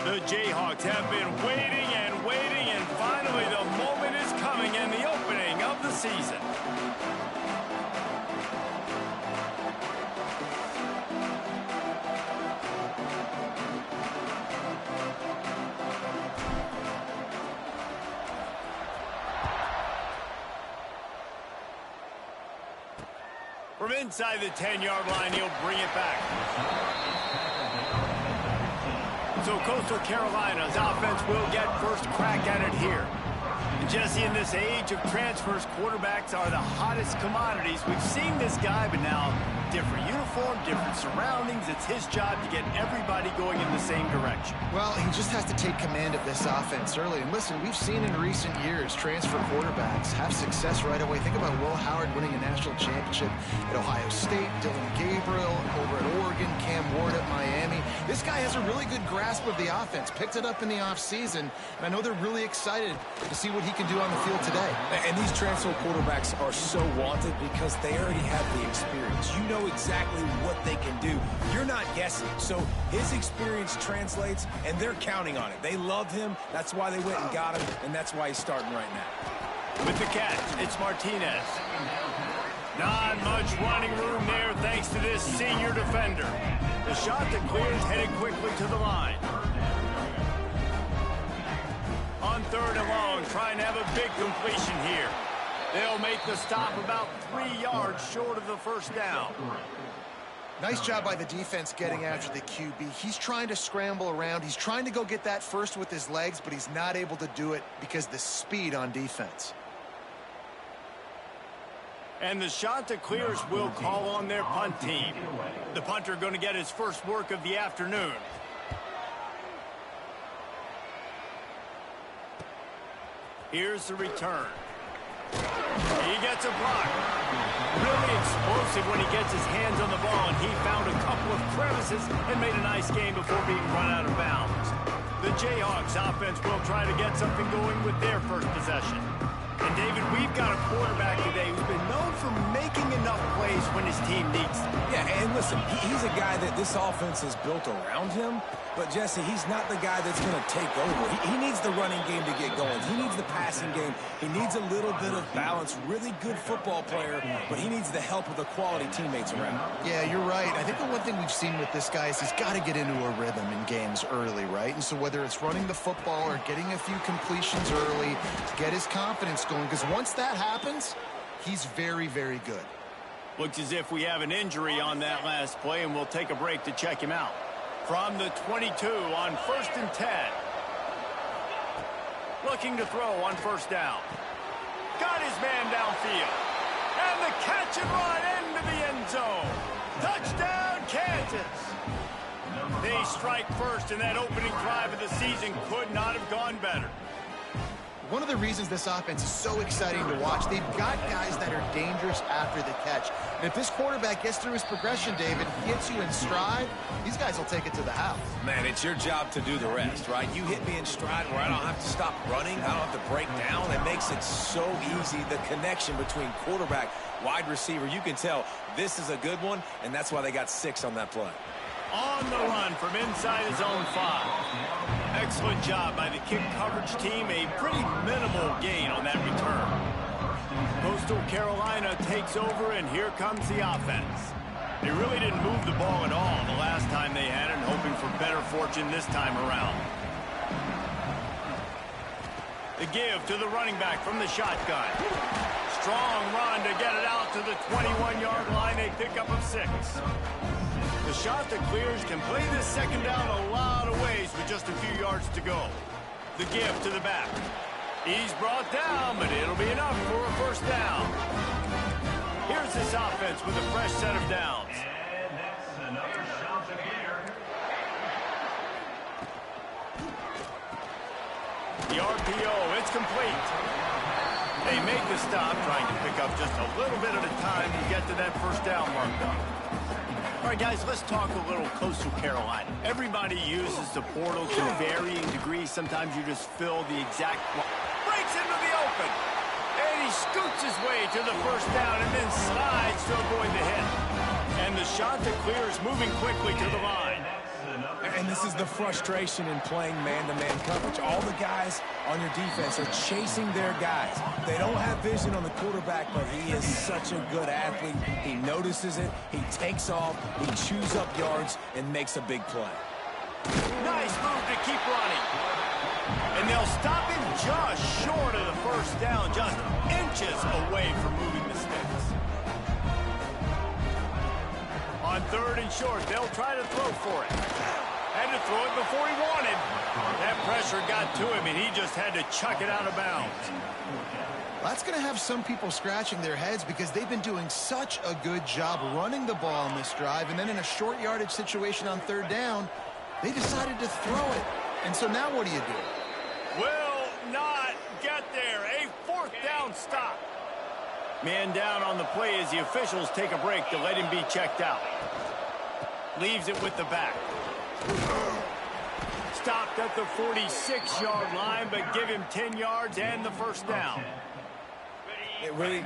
The Jayhawks have been waiting and waiting, and finally the moment is coming in the opening of the season. From inside the 10-yard line, he'll bring it back. So Coastal Carolina's offense will get first crack at it here. And Jesse, in this age of transfers, quarterbacks are the hottest commodities. We've seen this guy, but now different uniform, different surroundings. It's his job to get everybody going in the same direction. Well, he just has to take command of this offense early. And listen, we've seen in recent years transfer quarterbacks have success right away. Think about Will Howard winning a national championship at Ohio State, Dylan Gabriel over at Oregon, Cam Ward at Miami. This guy has a really good grasp of the offense, picked it up in the offseason, and I know they're really excited to see what he can do on the field today. And these transfer quarterbacks are so wanted because they already have the experience. You know exactly what they can do. You're not guessing. So his experience translates, and they're counting on it. They love him. That's why they went and got him, and that's why he's starting right now. With the catch, it's Martinez. Not much running room there thanks to this senior defender. The shot that clears headed quickly to the line. On third and long, trying to have a big completion here. They'll make the stop about 3 yards short of the first down. Nice job by the defense getting after the QB. He's trying to scramble around. He's trying to go get that first with his legs, but he's not able to do it because of the speed on defense. And the shot that clears will call on their punt team. The punter going to get his first work of the afternoon. Here's the return. He gets a block. Really explosive when he gets his hands on the ball, and he found a couple of crevices and made a nice game before being run out of bounds. The Jayhawks offense will try to get something going with their first possession. And, David, we've got a quarterback today who's been known for making enough plays when his team needs them. Yeah, and listen, he's a guy that this offense is built around him. But, Jesse, he's not the guy that's going to take over. He needs the running game to get going. He needs the passing game. He needs a little bit of balance. Really good football player, but he needs the help of the quality teammates around him. Yeah, you're right. I think the one thing we've seen with this guy is he's got to get into a rhythm in games early, right? And so whether it's running the football or getting a few completions early to get his confidence going, because once that happens, he's very, very good. Looks as if we have an injury on that last play, and we'll take a break to check him out. From the 22 on 1st and 10. Looking to throw on first down. Got his man downfield. And the catch and run into the end zone. Touchdown, Kansas. They strike first, and that opening drive of the season could not have gone better. One of the reasons this offense is so exciting to watch, they've got guys that are dangerous after the catch. And if this quarterback gets through his progression, David, hits you in stride, these guys will take it to the house. Man, it's your job to do the rest, right? You hit me in stride where I don't have to stop running. I don't have to break down. It makes it so easy, the connection between quarterback, wide receiver. You can tell this is a good one, and that's why they got 6 on that play. On the run from inside his own 5. Excellent job by the kick coverage team. A pretty minimal gain on that return. Coastal Carolina takes over, and here comes the offense. They really didn't move the ball at all the last time they had it, and hoping for better fortune this time around. The give to the running back from the shotgun. Strong run to get it out to the 21-yard line. A pickup of 6. The shot that clears can play this second down a lot of ways with just a few yards to go. The give to the back. He's brought down, but it'll be enough for a first down. Here's this offense with a fresh set of downs. And that's another shot to the air. The RPO, it's complete. They make the stop, trying to pick up just a little bit at a time to get to that first down mark. All right, guys, let's talk a little Coastal Carolina. Everybody uses the portal to varying degrees. Sometimes you just fill the exact... Breaks into the open. And he scoots his way to the first down and then slides to avoid the hit. And the shot that clears moving quickly to the line. And this is the frustration in playing man-to-man coverage. All the guys on your defense are chasing their guys. They don't have vision on the quarterback, but he is such a good athlete. He notices it, he takes off, he chews up yards, and makes a big play. Nice move to keep running. And they'll stop him just short of the first down, just inches away from moving the sticks. On 3rd and short, they'll try to throw for it. Had to throw it before he wanted. That pressure got to him, and he just had to chuck it out of bounds. That's going to have some people scratching their heads because they've been doing such a good job running the ball in this drive, and then in a short yardage situation on 3rd down, they decided to throw it. And so now what do you do? Will not get there. A 4th down stop. Man down on the play as the officials take a break to let him be checked out. Leaves it with the back. Stopped at the 46-yard line, but give him 10 yards and the first down. Really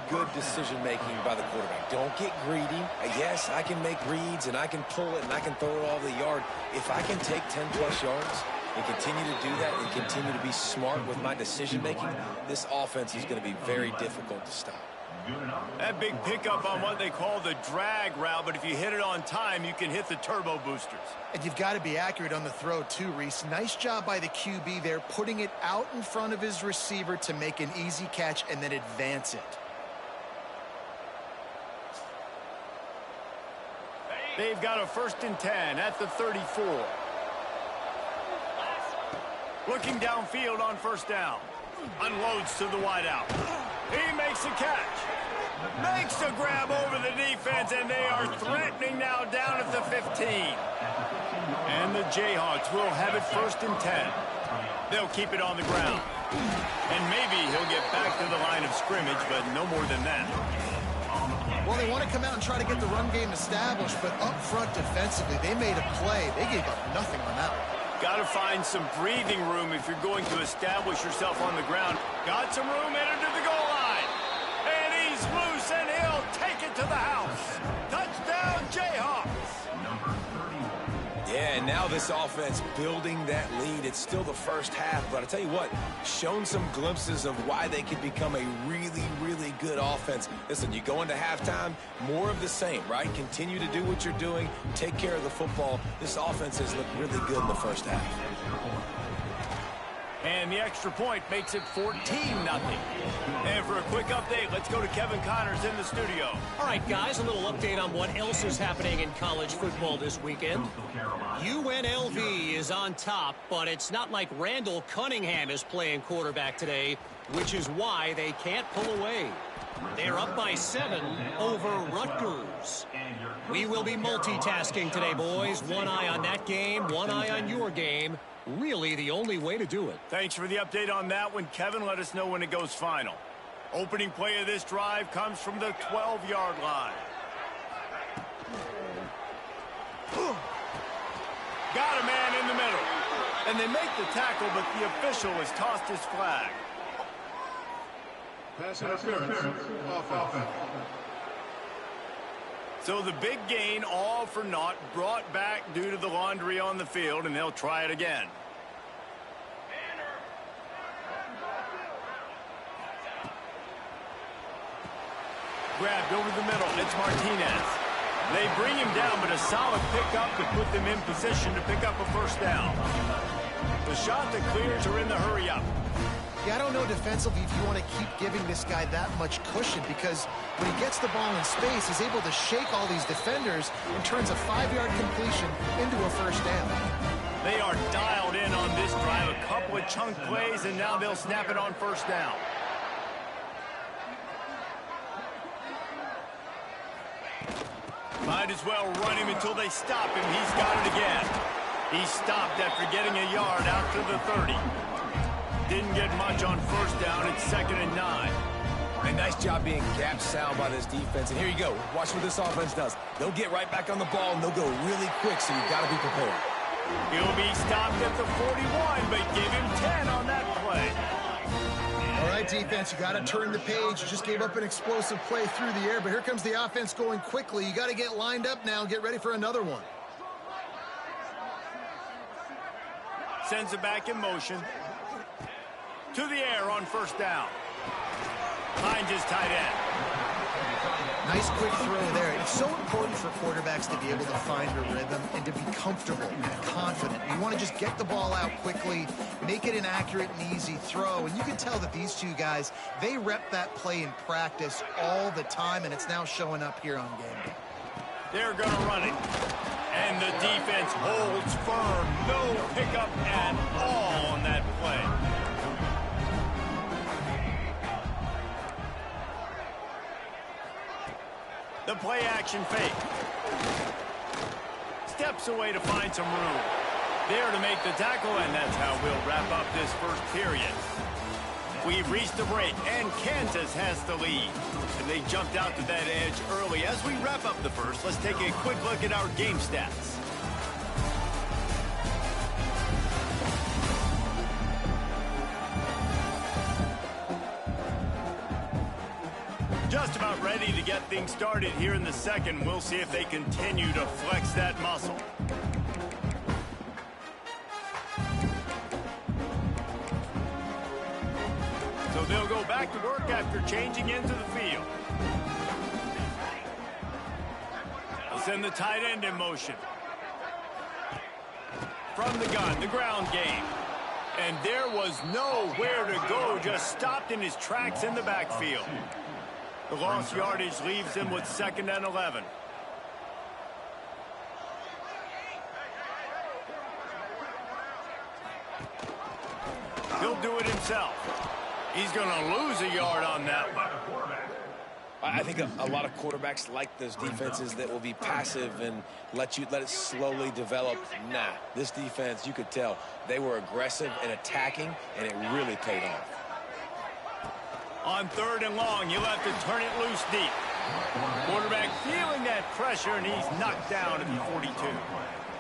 good decision-making by the quarterback. Don't get greedy. Yes, I can make reads, and I can pull it, and I can throw it all the yard. If I can take 10-plus yards and continue to do that and continue to be smart with my decision-making, this offense is going to be very difficult to stop. That big pickup on what they call the drag route, but if you hit it on time, you can hit the turbo boosters. And you've got to be accurate on the throw, too, Reese. Nice job by the QB there, putting it out in front of his receiver to make an easy catch and then advance it. They've got a 1st and 10 at the 34. Looking downfield on first down. Unloads to the wideout. He makes a catch. Makes a grab over the defense, and they are threatening now down at the 15. And the Jayhawks will have it 1st and 10. They'll keep it on the ground. And maybe he'll get back to the line of scrimmage, but no more than that. Well, they want to come out and try to get the run game established, but up front defensively, they made a play. They gave up nothing on that one. Got to find some breathing room if you're going to establish yourself on the ground. Got some room headed to the goal line. And he's loose, and he'll take it to the house. Touchdown, Jayhawks. Yeah, and now this offense building that lead. It's still the first half, but I tell you what, shown some glimpses of why they could become a really, really good offense. Listen, you go into halftime, more of the same, right? Continue to do what you're doing, take care of the football. This offense has looked really good in the first half. And the extra point makes it 14-0. And for a quick update, let's go to Kevin Connors in the studio. All right, guys, a little update on what else is happening in college football this weekend. UNLV is on top, but it's not like Randall Cunningham is playing quarterback today, which is why they can't pull away. They're up by 7 over Rutgers. We will be multitasking today, boys. One eye on that game, one eye on your game. Really the only way to do it. Thanks for the update on that one, Kevin. Let us know when it goes final. Opening play of this drive comes from the 12-yard line. Got a man in the middle. And they make the tackle, but the official has tossed his flag. Pass interference. Offense. So the big gain, all for naught, brought back due to the laundry on the field, and they'll try it again. grabbed over the middle. It's Martinez. They bring him down, but a solid pickup to put them in position to pick up a first down. The shot that clears are in the hurry-up. Yeah, I don't know defensively if you want to keep giving this guy that much cushion, because when he gets the ball in space, he's able to shake all these defenders and turns a 5-yard completion into a first down. They are dialed in on this drive. A couple of chunk plays, and now they'll snap it on first down. Might as well run him until they stop him. He's got it again. He stopped after getting a yard out to the 30. Didn't get much on first down. It's 2nd and 9. A nice job being gap sound by this defense. And here you go. Watch what this offense does. They'll get right back on the ball, and they'll go really quick, so you've got to be prepared. He'll be stopped at the 41, but give him 10 on that play. All right, defense, you got to turn the page. You just gave up an explosive play through the air, but here comes the offense going quickly. You got to get lined up now and get ready for another one. Sends it back in motion. To the air on first down. Finds his tight end. Nice quick throw there. It's so important for quarterbacks to be able to find a rhythm and to be comfortable and confident. You want to just get the ball out quickly, make it an accurate and easy throw. And you can tell that these two guys, they rep that play in practice all the time, and it's now showing up here on game day. They're going to run it. And the defense holds firm. No pickup at all on that play. The play action fake. Steps away to find some room. There to make the tackle, and that's how we'll wrap up this first period. We've reached the break, and Kansas has the lead. And they jumped out to that edge early. As we wrap up the first, let's take a quick look at our game stats. Just about ready to get things started here in the second. We'll see if they continue to flex that muscle. So they'll go back to work after changing into the field. They'll send the tight end in motion. From the gun, the ground game. And there was nowhere to go, just stopped in his tracks in the backfield. The lost yardage leaves him with 2nd and 11. He'll do it himself. He's going to lose a yard on that one. I think a lot of quarterbacks like those defenses that will be passive and let it slowly develop. Nah, this defense, you could tell, they were aggressive and attacking, and it really paid off. On 3rd and long, you'll have to turn it loose deep. Quarterback feeling that pressure, and he's knocked down at the 42.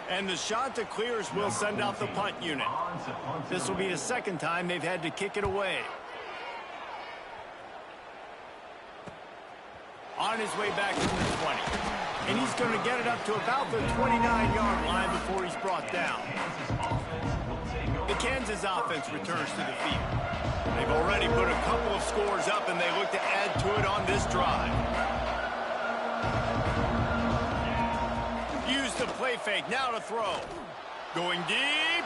And the shot that clears will send out the punt unit. This will be the 2nd time they've had to kick it away. On his way back from the 20. And he's going to get it up to about the 29-yard line before he's brought down. The Kansas offense returns to the field. They've already put a couple of scores up, and they look to add to it on this drive. Use the play fake, now to throw. Going deep.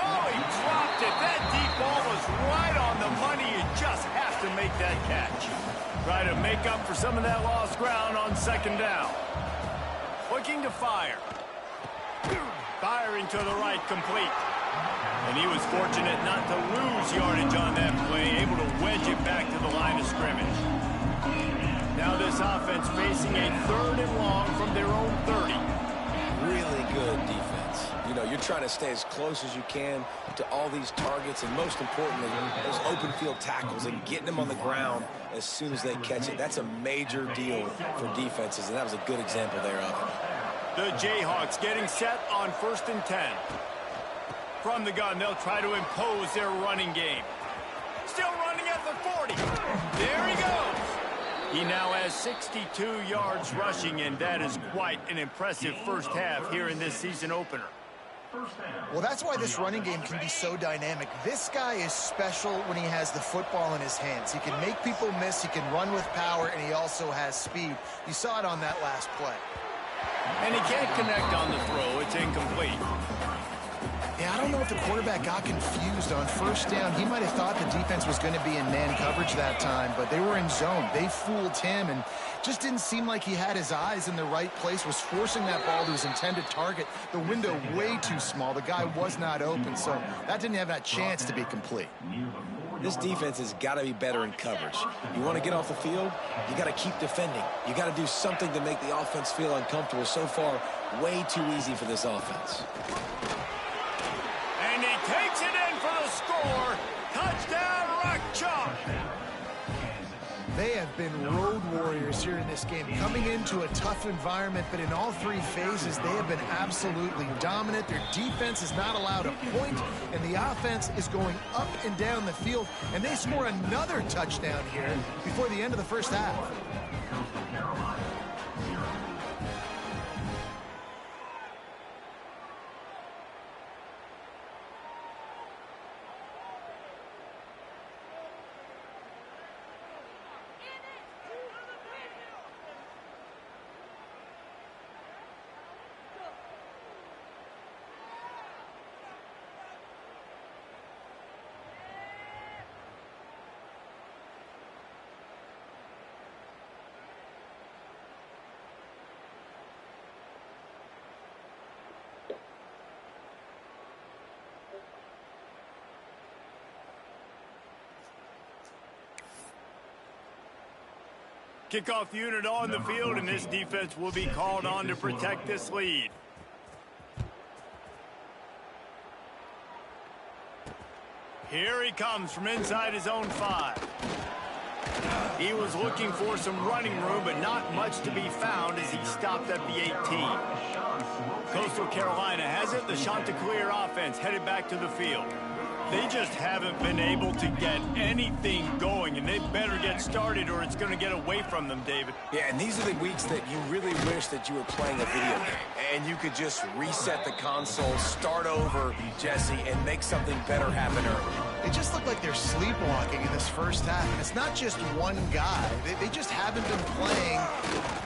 Oh, he dropped it. That deep ball was right on the money. You just have to make that catch. Try to make up for some of that lost ground on 2nd down. Looking to fire. Firing to the right, complete. And he was fortunate not to lose yardage on that play, able to wedge it back to the line of scrimmage. Now this offense facing a 3rd and long from their own 30. Really good defense. You know, you're trying to stay as close as you can to all these targets, and most importantly, those open field tackles and getting them on the ground as soon as they catch it. That's a major deal for defenses, and that was a good example there of it. The Jayhawks getting set on 1st and 10. From the gun, they'll try to impose their running game. Still running at the 40. There he goes. He now has 62 yards rushing, and that is quite an impressive first half here in this season opener. Well, that's why this running game can be so dynamic. This guy is special when he has the football in his hands. He can make people miss, he can run with power, and he also has speed. You saw it on that last play. And he can't connect on the throw. It's incomplete. Yeah, I don't know if the quarterback got confused on first down. He might have thought the defense was going to be in man coverage that time, but they were in zone. They fooled him and just didn't seem like he had his eyes in the right place, was forcing that ball to his intended target. The window way too small. The guy was not open, so that didn't have that chance to be complete. This defense has got to be better in coverage. You want to get off the field, you got to keep defending. You got to do something to make the offense feel uncomfortable. So far, way too easy for this offense. And he takes it in for the score. Touchdown, Rock Chalk. They have been road warriors here in this game, coming into a tough environment, but in all three phases, they have been absolutely dominant. Their defense is not allowed a point, and the offense is going up and down the field, and they score another touchdown here before the end of the first half. Kickoff unit on the field, and this defense will be called on to protect this lead. Here he comes from inside his own 5. He was looking for some running room, but not much to be found as he stopped at the 18. Coastal Carolina has it. The Chanticleer offense headed back to the field. They just haven't been able to get anything going, and they better get started or it's going to get away from them, David. Yeah, and these are the weeks that you really wish that you were playing a video game and you could just reset the console, start over, Jesse, and make something better happen early. It just looked like they're sleepwalking in this first half. And it's not just one guy. They just haven't been playing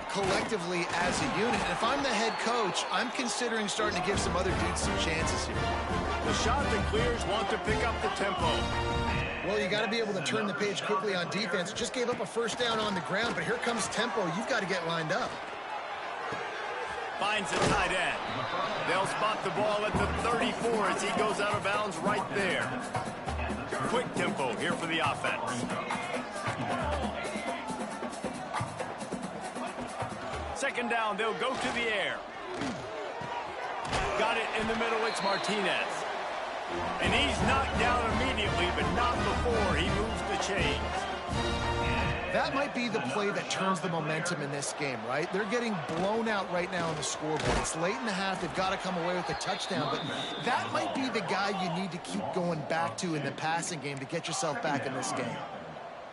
collectively as a unit. And if I'm the head coach, I'm considering starting to give some other dudes some chances here. The Chanticleers want to pick up the tempo. Well, you got to be able to turn the page quickly on defense. Just gave up a first down on the ground, but here comes tempo. You've got to get lined up. Finds the tight end. They'll spot the ball at the 34 as he goes out of bounds right there. Quick tempo here for the offense. Second down, they'll go to the air. Got it in the middle, it's Martinez. And he's knocked down immediately, but not before he moves the chains. That might be the play that turns the momentum in this game, right? They're getting blown out right now on the scoreboard. It's late in the half. They've got to come away with a touchdown, but that might be the guy you need to keep going back to in the passing game to get yourself back in this game.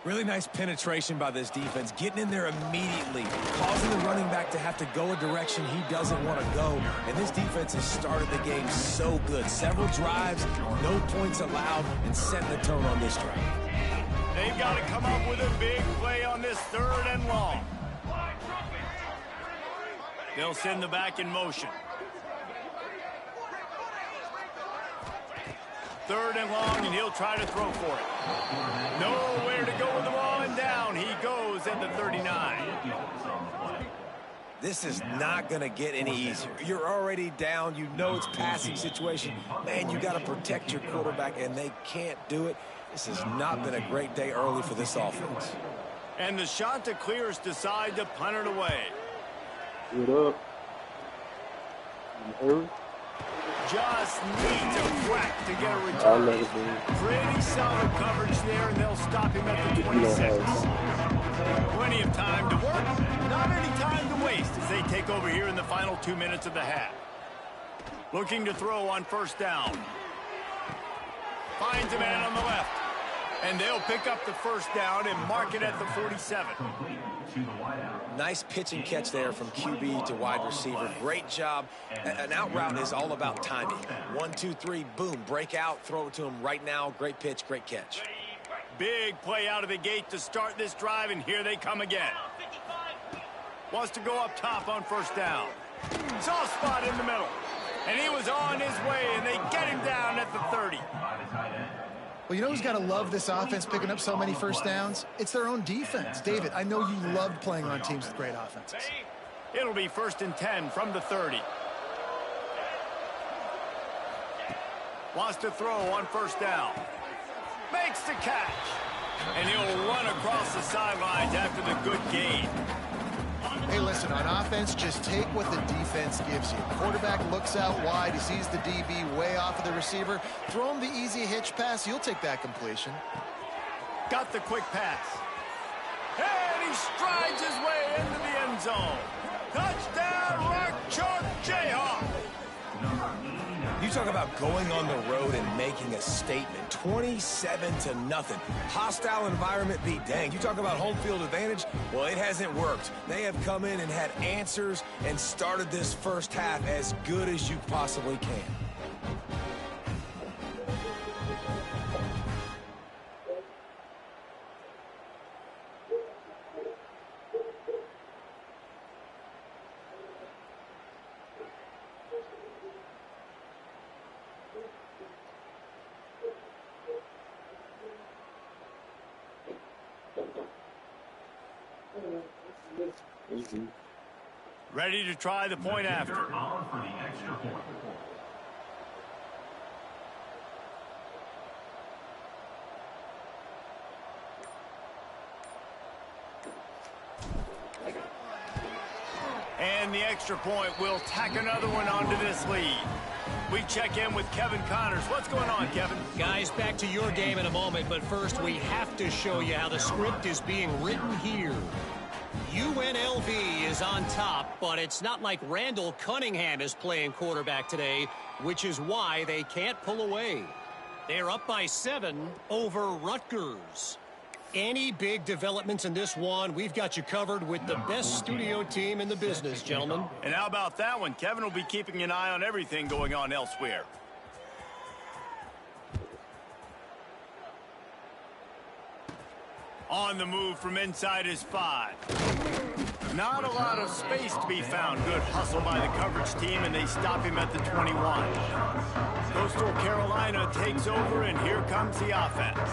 Really nice penetration by this defense, getting in there immediately, causing the running back to have to go a direction he doesn't want to go. And this defense has started the game so good. Several drives, no points allowed, and setting the tone on this drive. They've got to come up with a big play on this 3rd and long. They'll send the back in motion. 3rd and long, and he'll try to throw for it. Nowhere to go with the ball, and down he goes at the 39. This is not going to get any easier. You're already down. You know it's passing situation. Man, you got to protect your quarterback, and they can't do it. This has not been a great day early for this offense. And the Chanticleers decide to punt it away. What up? You heard? Just needs a crack to get a return. Pretty solid coverage there, and they'll stop him at the 26. Plenty of time to work, not any time to waste as they take over here in the final 2 minutes of the half. Looking to throw on 1st down. Finds a man on the left. And they'll pick up the first down and mark it at the 47. Nice pitch and catch there from QB to wide receiver. Great job. An out route is all about timing. 1, 2, 3, boom, break out, throw it to him right now. Great pitch, great catch. Big play out of the gate to start this drive, and here they come again. Wants to go up top on first down. Soft spot in the middle. And he was on his way, and they get him down at the 30. Well, you know who's got to love this offense picking up so many first downs? It's their own defense. David, I know you loved playing on teams with great offenses. It'll be 1st and 10 from the 30. Wants to throw on first down. Makes the catch. And he'll run across the sidelines after the good gain. Hey, listen, on offense, just take what the defense gives you. Quarterback looks out wide. He sees the DB way off of the receiver. Throw him the easy hitch pass. You'll take that completion. Got the quick pass. And he strides his way into the end zone. Touchdown, Rock Chalk Jayhawk. You talk about going on the road and making a statement. 27-0. Hostile environment be danged. You talk about home field advantage. Well, it hasn't worked. They have come in and had answers and started this first half as good as you possibly can. Ready to try the point after. And the extra point will tack another one onto this lead. We check in with Kevin Connors. What's going on, Kevin? Guys, back to your game in a moment, but first we have to show you how the script is being written here. UNLV is on top, but it's not like Randall Cunningham is playing quarterback today, which is why they can't pull away. They're up by 7 over Rutgers. Any big developments in this one, we've got you covered with the best studio team in the business, gentlemen. And how about that one? Kevin will be keeping an eye on everything going on elsewhere. On the move from inside his 5. Not a lot of space to be found. Good hustle by the coverage team, and they stop him at the 21. Coastal Carolina takes over, and here comes the offense.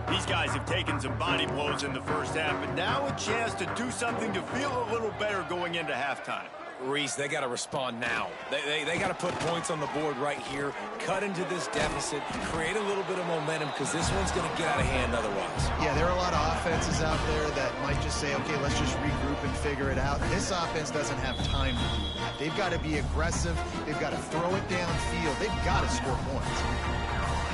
These guys have taken some body blows in the first half, but now a chance to do something to feel a little better going into halftime. Reese, they got to respond now. They got to put points on the board right here, cut into this deficit, create a little bit of momentum, because this one's going to get out of hand otherwise. Yeah, there are a lot of offenses out there that might just say, okay, let's just regroup and figure it out. This offense doesn't have time to do that. They've got to be aggressive. They've got to throw it downfield. They've got to score points.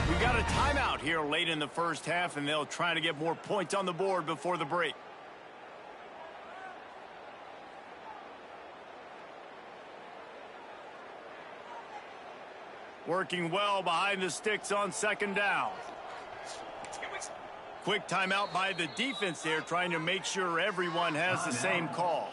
We got a timeout here late in the first half, and they'll try to get more points on the board before the break. Working well behind the sticks on second down. Quick timeout by the defense there, trying to make sure everyone has the same call.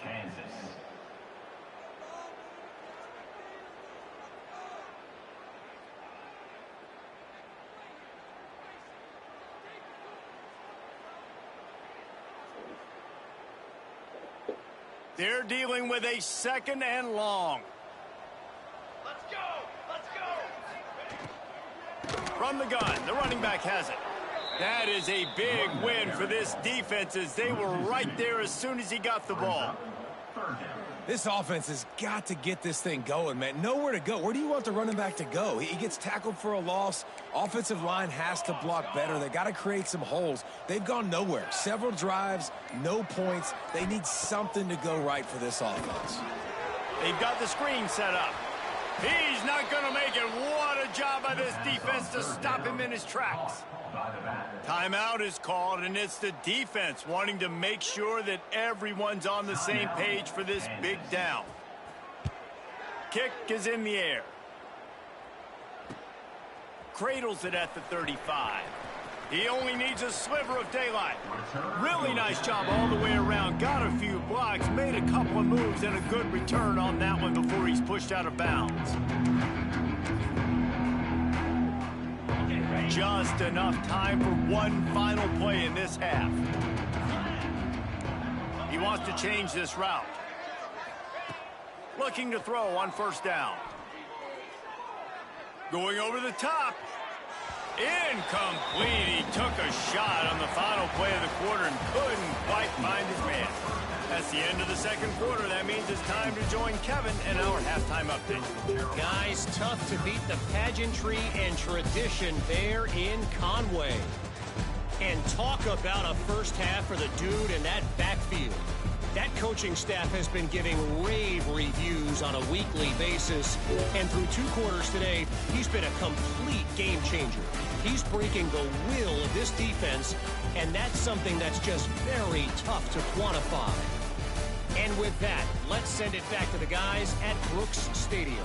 They're dealing with a 2nd and long. From the gun, the running back has it. That is a big win for this defense, as they were right there as soon as he got the ball. This offense has got to get this thing going, man. Nowhere to go. Where do you want the running back to go? He gets tackled for a loss. Offensive line has to block better. They got to create some holes. They've gone nowhere. Several drives, no points. They need something to go right for this offense. They've got the screen set up. He's not going to make it. What a job by this defense to stop him in his tracks. Timeout is called, and it's the defense wanting to make sure that everyone's on the same page for this big down. Kick is in the air. Cradles it at the 35. He only needs a sliver of daylight. Really nice job all the way around. Got a few blocks, made a couple of moves, and a good return on that one before he's pushed out of bounds. Just enough time for one final play in this half. He wants to change this route. Looking to throw on first down. Going over the top. Incomplete. He took a shot on the final play of the quarter and couldn't quite find his man. That's the end of the second quarter. That means it's time to join Kevin in our halftime update. Guys, tough to beat the pageantry and tradition there in Conway. And talk about a first half for the dude in that backfield. That coaching staff has been giving rave reviews on a weekly basis. And through 2 quarters today, he's been a complete game changer. He's breaking the will of this defense, and that's something that's just very tough to quantify. And with that, let's send it back to the guys at Brooks Stadium.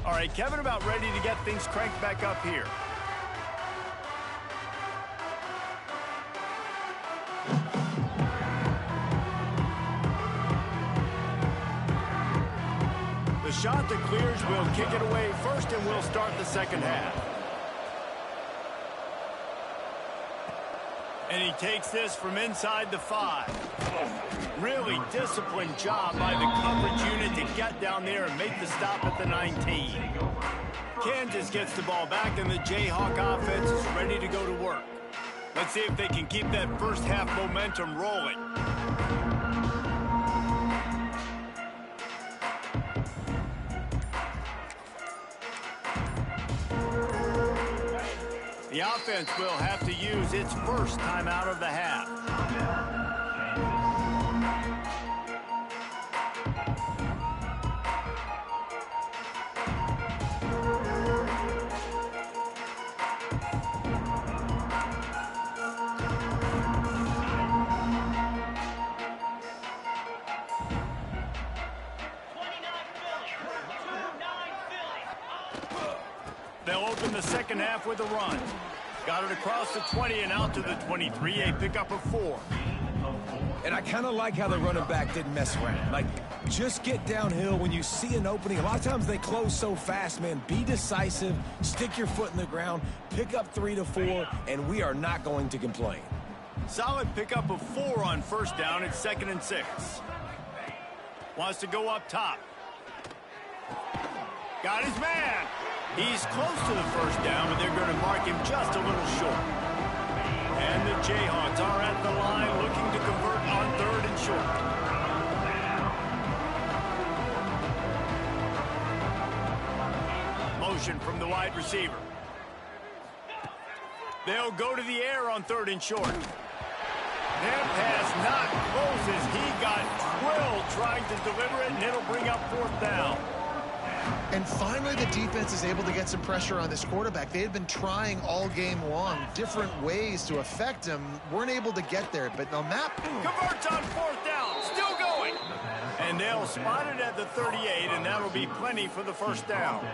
All right, Kevin, about ready to get things cranked back up here. The shot that clears will kick it away first, and we'll start the second half. And he takes this from inside the 5. Really disciplined job by the coverage unit to get down there and make the stop at the 19. Kansas gets the ball back, and the Jayhawk offense is ready to go to work. Let's see if they can keep that first half momentum rolling. The offense will have to use its first time out of the half. They'll open the second half with a run. Got it across the 20 and out to the 23, a pickup of 4. And I kind of like how the running back didn't mess around. Like, just get downhill when you see an opening. A lot of times they close so fast, man. Be decisive, stick your foot in the ground, pick up 3 to 4, and we are not going to complain. Solid pickup of 4 on first down. It's 2nd and 6. Wants to go up top. Got his man. He's close to the first down, but they're going to mark him just a little short. And the Jayhawks are at the line looking to convert on 3rd and short. Motion from the wide receiver. They'll go to the air on 3rd and short. That pass not close as he got drilled trying to deliver it, and it'll bring up 4th down. And finally, the defense is able to get some pressure on this quarterback. They had been trying all game long, different ways to affect him. Weren't able to get there, but on that... Converts on 4th down, still going. And they'll spot it at the 38, and that'll be plenty for the first down.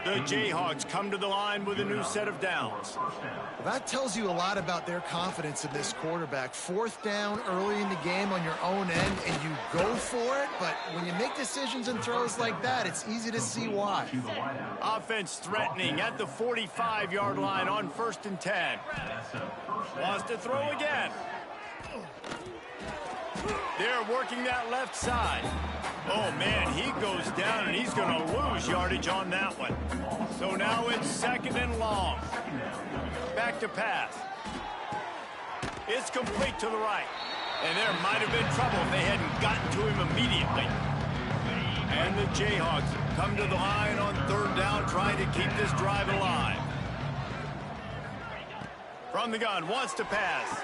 The Jayhawks come to the line with a new set of downs. That tells you a lot about their confidence in this quarterback. 4th down early in the game on your own end, and you go for it. But when you make decisions and throws like that, it's easy to see why. Offense threatening at the 45-yard line on 1st and 10. Wants to throw again. They're working that left side. Oh, man, he goes down, and he's going to lose yardage on that one. So now it's 2nd and long. Back to pass. It's complete to the right. And there might have been trouble if they hadn't gotten to him immediately. And the Jayhawks come to the line on 3rd down, trying to keep this drive alive. From the gun, wants to pass.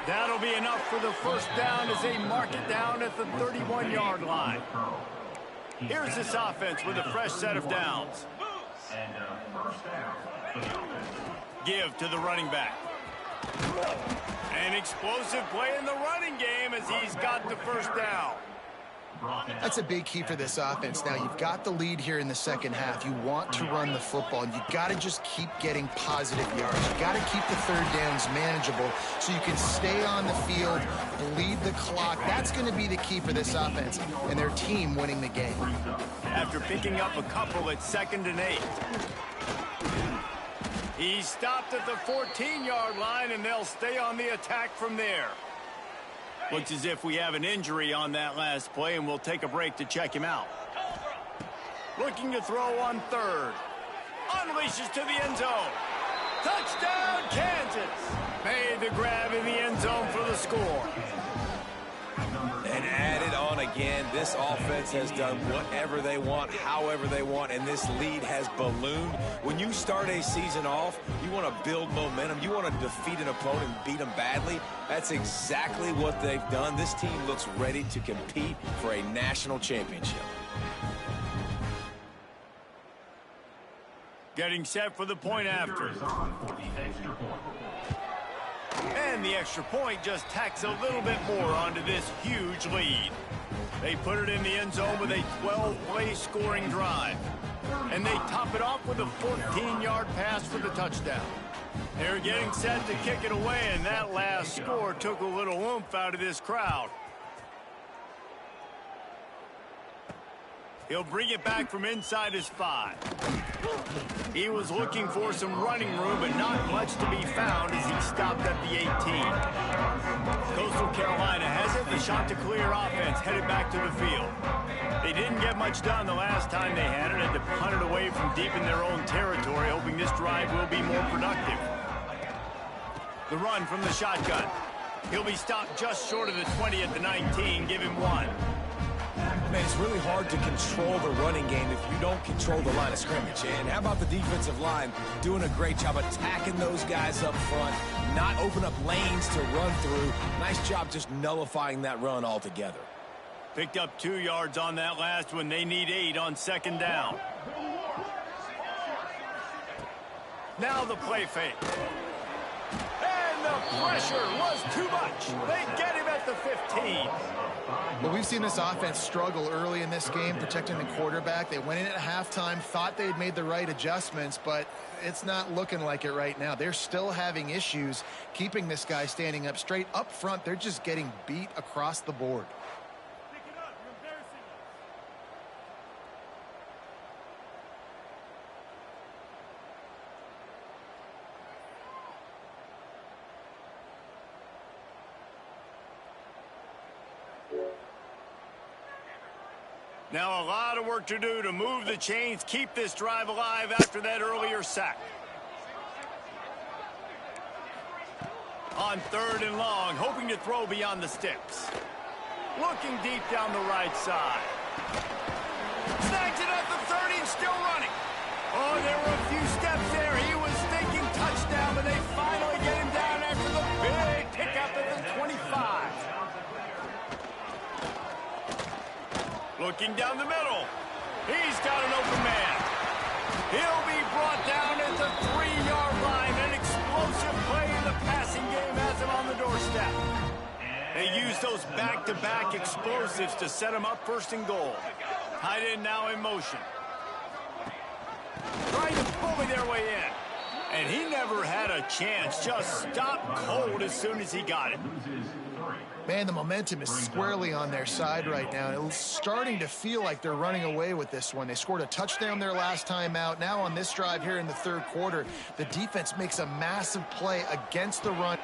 That'll be enough for the first down as they mark it down at the 31-yard line. Here's this offense with a fresh set of downs. Give to the running back. An explosive play in the running game as he's got the first down. That's a big key for this offense. Now, you've got the lead here in the second half. You want to run the football, and you got to just keep getting positive yards. You got to keep the third downs manageable so you can stay on the field, bleed the clock. That's going to be the key for this offense and their team winning the game. After picking up a couple at 2nd and 8. He stopped at the 14-yard line, and they'll stay on the attack from there. Looks as if we have an injury on that last play, and we'll take a break to check him out. Looking to throw on 3rd. Unleashes to the end zone. Touchdown, Kansas. Made the grab in the end zone for the score. And added on again, this offense has done whatever they want, however they want, and this lead has ballooned. When you start a season off, you want to build momentum. You want to defeat an opponent and beat them badly. That's exactly what they've done. This team looks ready to compete for a national championship. Getting set for the point after. And the extra point just tacks a little bit more onto this huge lead. They put it in the end zone with a 12-play scoring drive. And they top it off with a 14-yard pass for the touchdown. They're getting set to kick it away, and that last score took a little oomph out of this crowd. He'll bring it back from inside his 5. He was looking for some running room, but not much to be found as he stopped at the 18. Coastal Carolina has it. The Chanticleer offense headed back to the field. They didn't get much done the last time they had it, and to punt it away from deep in their own territory, hoping this drive will be more productive. The run from the shotgun. He'll be stopped just short of the 20 at the 19. Give him 1. Man, it's really hard to control the running game if you don't control the line of scrimmage. And how about the defensive line doing a great job attacking those guys up front, not open up lanes to run through. Nice job just nullifying that run altogether. Picked up 2 yards on that last one. They need 8 on 2nd down. Now the play fake. And the pressure was too much. They get him at the 15. Well, we've seen this offense struggle early in this game, protecting the quarterback. They went in at halftime, thought they'd made the right adjustments, but it's not looking like it right now. They're still having issues keeping this guy standing up straight. Up front, they're just getting beat across the board. Now a lot of work to do to move the chains, keep this drive alive after that earlier sack. On 3rd and long, hoping to throw beyond the sticks. Looking deep down the right side. Snags it at the 30 and still running. Oh, there were a few steps there. He was thinking touchdown, but they finally get him down after the big pickup at the 25. Looking down the middle. He's got an open man. He'll be brought down at the 3-yard line. An explosive play in the passing game has him on the doorstep. They use those back-to-back explosives to set him up 1st and goal. Tight end now in motion. Trying to bully their way in. And he never had a chance. Just stopped cold as soon as he got it. Man, the momentum is squarely on their side right now. It's starting to feel like they're running away with this one. They scored a touchdown their last time out. Now on this drive here in the 3rd quarter, the defense makes a massive play against the run.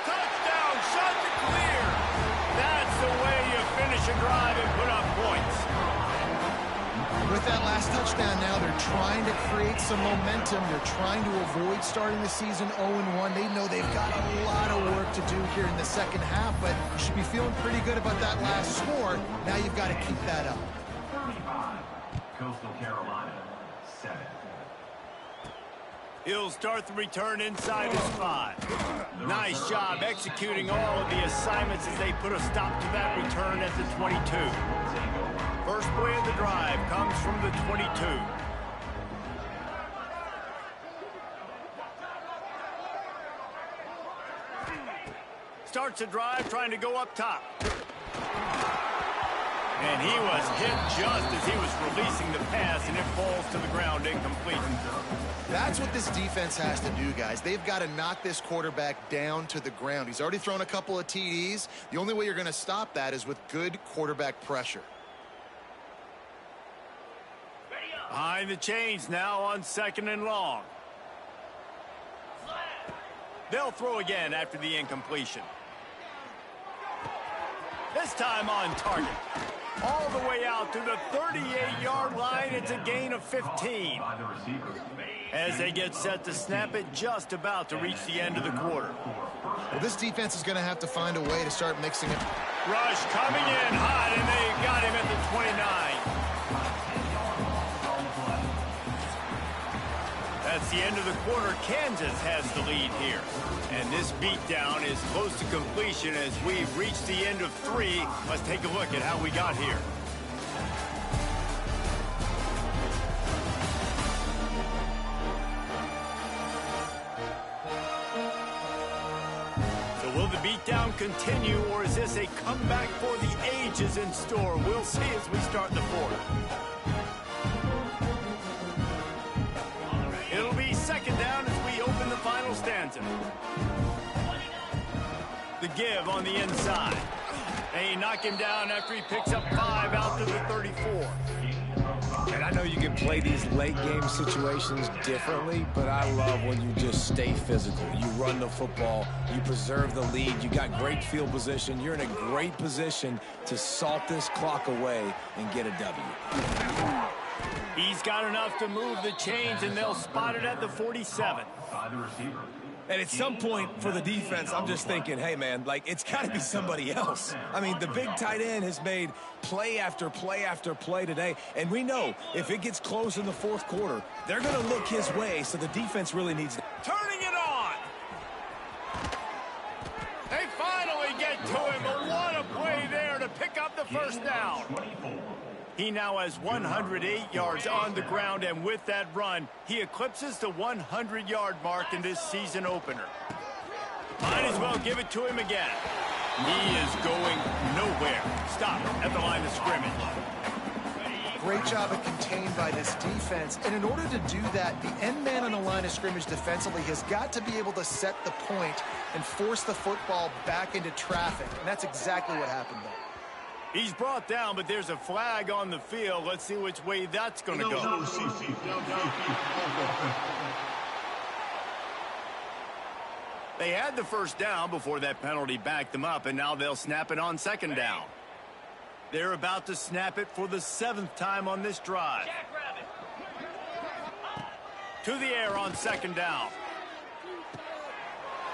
Touchdown, Chanticleer! That's the way you finish a drive and put up points. With that last touchdown now, they're trying to create some momentum. They're trying to avoid starting the season 0-1. They know they've got a lot of work to do here in the second half, but you should be feeling pretty good about that last score. Now you've got to keep that up. 35, Coastal Carolina, 7. He'll start the return inside his 5. Nice job executing all of the assignments as they put a stop to that return at the 22. First play of the drive comes from the 22. Starts the drive trying to go up top. And he was hit just as he was releasing the pass, and it falls to the ground incomplete. That's what this defense has to do, guys. They've got to knock this quarterback down to the ground. He's already thrown a couple of TDs. The only way you're going to stop that is with good quarterback pressure. Behind the chains now on 2nd and long. They'll throw again after the incompletion. This time on target. All the way out to the 38-yard line. It's a gain of 15. As they get set to snap it, just about to reach the end of the quarter. Well, this defense is going to have to find a way to start mixing it. Rush coming in hot, and they got him at the 29. That's the end of the quarter. Kansas has the lead here. And this beatdown is close to completion as we've reached the end of 3. Let's take a look at how we got here. So will the beatdown continue, or is this a comeback for the ages in store? We'll see as we start the 4th. It'll be 2nd down as we open the final stanza. The give on the inside. They knock him down after he picks up 5 out to the 34. And I know you can play these late game situations differently, but I love when you just stay physical. You run the football, you preserve the lead, you got great field position, you're in a great position to salt this clock away and get a W. He's got enough to move the chains, and they'll spot it at the 47. And at some point for the defense, I'm just thinking, hey, man, like, it's got to be somebody else. I mean, the big tight end has made play after play after play today. And we know if it gets close in the 4th quarter, they're going to look his way, so the defense really needs to. Turning it on. They finally get to him, but what a play there to pick up the 1st down. He now has 108 yards on the ground, and with that run, he eclipses the 100-yard mark in this season opener. Might as well give it to him again. He is going nowhere. Stop at the line of scrimmage. Great job at contained by this defense. And in order to do that, the end man on the line of scrimmage defensively has got to be able to set the point and force the football back into traffic. And that's exactly what happened there. He's brought down, but there's a flag on the field. Let's see which way that's going to go. They had the 1st down before that penalty backed them up, and now they'll snap it on 2nd down. They're about to snap it for the 7th time on this drive. To the air on 2nd down.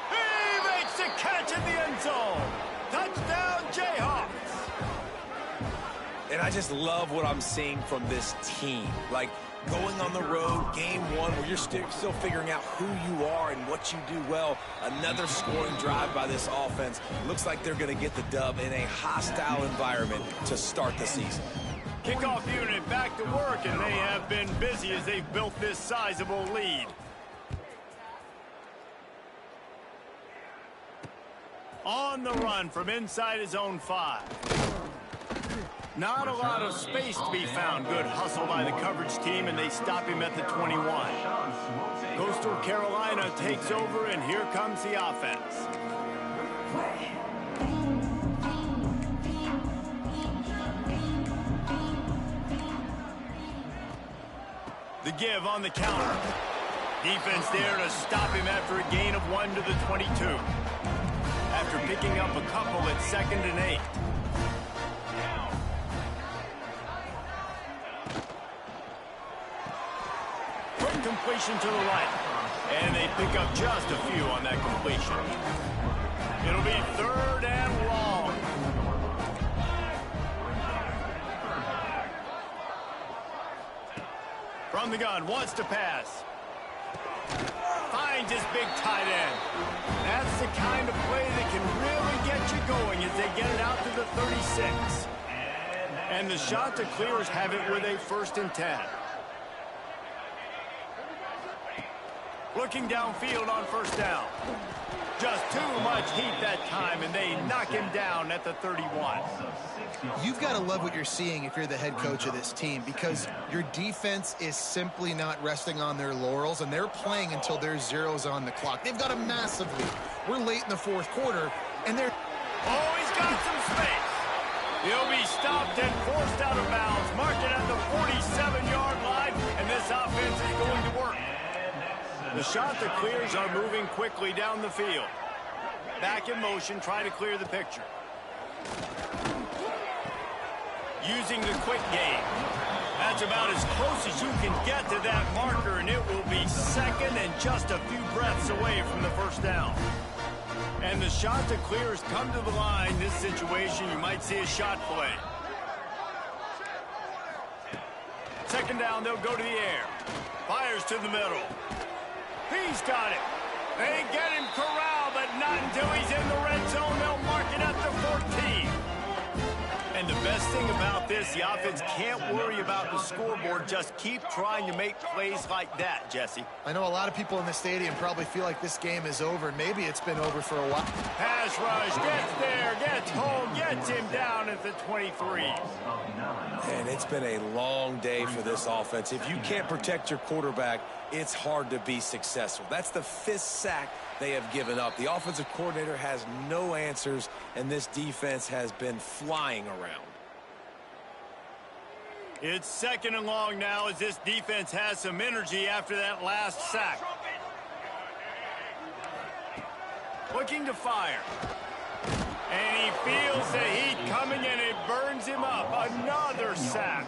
He makes the catch in the end zone. Touchdown, Jayhawks. And I just love what I'm seeing from this team. Like, going on the road, game 1, where you're still figuring out who you are and what you do well. Another scoring drive by this offense. Looks like they're going to get the dub in a hostile environment to start the season. Kickoff unit back to work, and they have been busy as they've built this sizable lead. On the run from inside his own 5. Not a lot of space to be found. Good hustle by the coverage team, and they stop him at the 21. Coastal Carolina takes over, and here comes the offense. The give on the counter. Defense there to stop him after a gain of 1 to the 22. After picking up a couple at 2nd and 8. Completion to the right. And they pick up just a few on that completion. It'll be 3rd and long. From the gun, wants to pass. Finds his big tight end. That's the kind of play that can really get you going as they get it out to the 36. And the shot to clears have it with a 1st and 10. Looking downfield on 1st down. Just too much heat that time, and they knock him down at the 31. You've got to love what you're seeing if you're the head coach of this team, because your defense is simply not resting on their laurels, and they're playing until there's zeros on the clock. They've got a massive lead. We're late in the fourth quarter, and they're... Oh, he's got some space. He'll be stopped and forced out of bounds, marked it at the 47-yard line, and this offense is going to work. The shot that clears are moving quickly down the field. Back in motion, try to clear the picture. Using the quick game. That's about as close as you can get to that marker, and it will be second and just a few breaths away from the first down. And the shot that clears come to the line. This situation, you might see a shot play. Second down, they'll go to the air. Fires to the middle. He's got it. They get him corralled, but not until he's in the red zone. They'll mark it at the 14. And the best thing about this, the offense can't worry about the scoreboard. Just keep trying to make plays like that, Jesse. I know a lot of people in the stadium probably feel like this game is over. Maybe it's been over for a while. Pass rush, gets there, gets home, gets him down at the 23. And it's been a long day for this offense. If you can't protect your quarterback, it's hard to be successful. That's the 5th sack they have given up. The offensive coordinator has no answers, and this defense has been flying around. It's second and long now as this defense has some energy after that last sack. Looking to fire. And he feels the heat coming, and it burns him up. Another sack.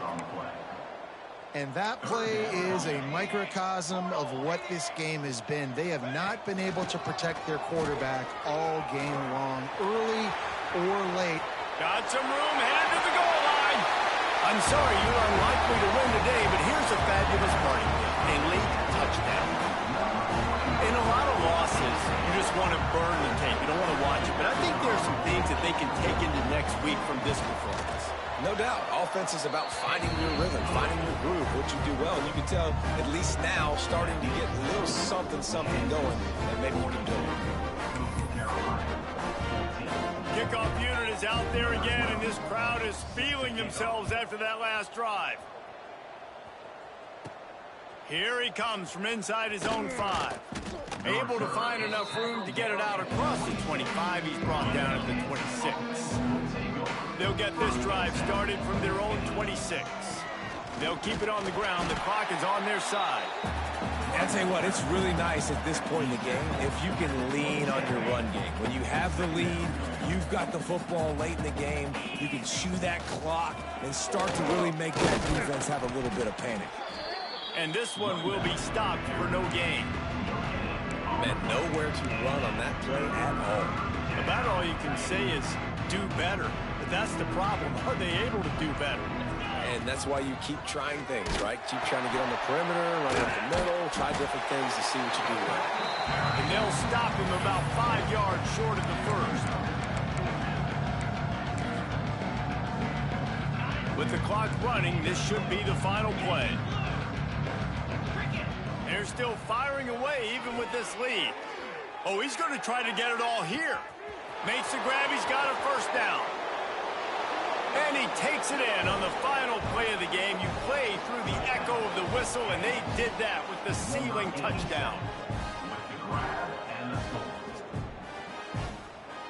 And that play is a microcosm of what this game has been. They have not been able to protect their quarterback all game long, early or late. Got some room, headed to the goal line. I'm sorry you're unlikely to win today, but here's a fabulous party. A late touchdown. In a lot of losses, you just want to burn the tape. You don't want to watch it. But I think there are some things that they can take into next week from this performance. No doubt. Offense is about finding your rhythm, finding your groove, what you do well. And you can tell, at least now, starting to get a little something going that maybe you can do. Kickoff unit is out there again, and this crowd is feeling themselves after that last drive. Here he comes from inside his own 5. Able to find enough room to get it out across the 25. He's brought down at the 26. They'll get this drive started from their own 26. They'll keep it on the ground. The clock is on their side. I'll tell you what, it's really nice at this point in the game if you can lean on your run game. When you have the lead, you've got the football late in the game, you can chew that clock and start to really make that defense have a little bit of panic. And this one will be stopped for no gain. And nowhere to run on that play at all. About all you can say is do better. But that's the problem. Are they able to do better? And that's why you keep trying things, right? Keep trying to get on the perimeter, run up the middle, try different things to see what you do well. And they'll stop him about 5 yards short of the first. With the clock running, this should be the final play. They're still firing away even with this lead. Oh, he's going to try to get it all here. Makes the grab. He's got a first down. And he takes it in on the final play of the game. You play through the echo of the whistle, and they did that with the sealing touchdown. With the grab,